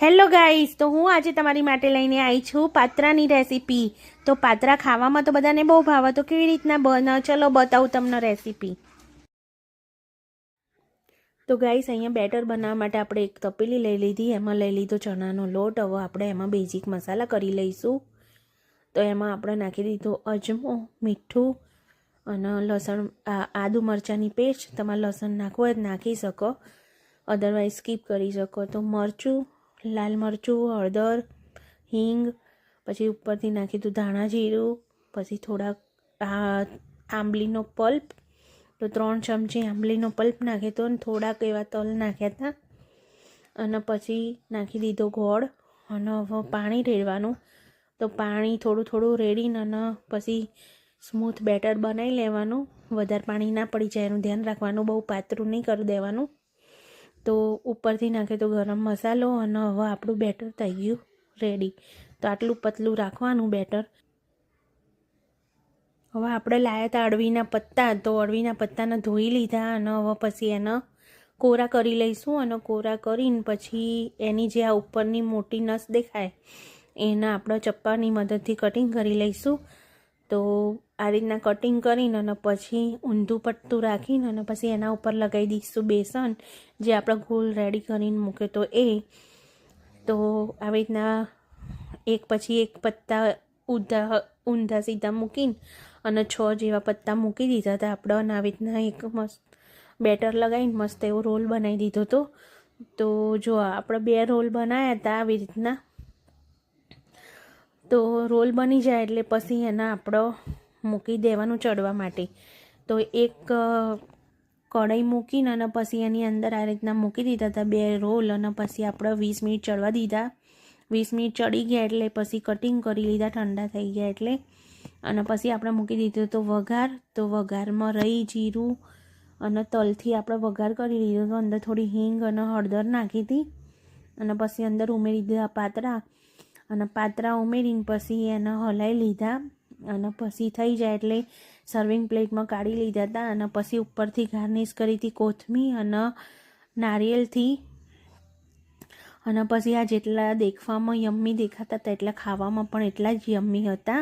Hello guys, તો હું આજે તમારી માટે લઈને આવી છું પાત્રાની રેસીપી। તો પાત્રા ખાવામાં તો બધાને બહુ ભાવે, તો કેવી રીતના બને ચલો બતાવું તમને રેસીપી। તો ગાઈસ, અહીંયા બેટર બનાવવા માટે આપણે એક તપેલી લઈ લીધી, એમાં લઈ લીધો ચણાનો લોટ। હવે આપણે એમાં બેઝિક મસાલા કરી લઈશું। તો એમાં આપણે નાખી દીધો અજમો, મીઠું અને લસણ, આદુ મરચાંની પેસ્ટ। તમારે લસણ નાખવું હોય નાખી શકો, અદરવાઇઝ સ્કીપ કરી શકો। તો મરચું, લાલ મરચું, હળદર, હિંગ, પછી ઉપરથી નાખી દીધું ધાણા જીરું, પછી થોડાક આંબલીનો પલ્પ, તો 3 ચમચી આંબલીનો પલ્પ નાખ્યો હતો અને થોડાક એવા તલ નાખ્યા હતા। અને પછી નાખી દીધો ગોળ અને હવે પાણી રેડવાનું। તો પાણી થોડું થોડું રેડીને અને પછી સ્મૂથ બેટર બનાવી લેવાનું। વધારે પાણી ના પડી જાય એનું ધ્યાન રાખવાનું, બહુ પાતળું નહીં કરી દેવાનું। તો ઉપરથી નાખે તો ગરમ મસાલો અને હવે આપણું બેટર થઈ ગયું રેડી। તો આટલું પતલું રાખવાનું બેટર। હવે આપણે લાવ્યા હતા અળવીના પત્તા, તો અળવીના પત્તાને ધોઈ લીધા અને હવે પછી એને કોરા કરી લઈશું। અને કોરા કરીને પછી એની જે આ ઉપરની મોટી નસ દેખાય એને આપણે ચપ્પાની મદદથી કટિંગ કરી લઈશું। તો આ રીતના કટિંગ કરીને અને પછી ઊંધું પટ્ટું રાખીને અને પછી એના ઉપર લગાવી દઈશું બેસન, જે આપણે ગોળ રેડી કરીને મૂકે તો એ। તો આવી રીતના એક પછી એક પત્તા ઊંધા સીધા મૂકીને અને 6 જેવા પત્તા મૂકી દીધા હતા આપણે। અને આવી રીતના એક મસ્ત બેટર લગાવીને મસ્ત એવો રોલ બનાવી દીધો હતો। તો જો આપણે 2 રોલ બનાવ્યા હતા આવી રીતના। તો રોલ બની જાય એટલે પછી એના આપણે મૂકી દેવાનું ચડવા માટે। તો એક કઢાઈ મૂકીને અને પછી એની અંદર આ રીતના મૂકી દીધા હતા 2 રોલ અને પછી આપણે 20 મિનિટ ચડવા દીધા। 20 મિનિટ ચડી ગયા એટલે પછી કટિંગ કરી લીધા ઠંડા થઈ ગયા એટલે। અને પછી આપણે મૂકી દીધો તો વઘાર। તો વઘારમાં રહી, જીરું અને તલથી આપણે વઘાર કરી લીધો તો અંદર થોડી હિંગ અને હળદર નાખી હતી અને પછી અંદર ઉમેરી દીધા પાત્રા અને પાત્રા ઉમેરીને પછી એને હલાવી લીધા અને પછી થઈ જાય એટલે સર્વિંગ પ્લેટમાં કાઢી લીધા હતા। અને પછી ઉપરથી ગાર્નિશ કરી હતી કોથમીર અને નારિયેળથી। અને પછી આ જેટલા દેખવામાં યમ્મી દેખાતા હતા એટલા ખાવામાં પણ એટલા જ યમ્મી હતા।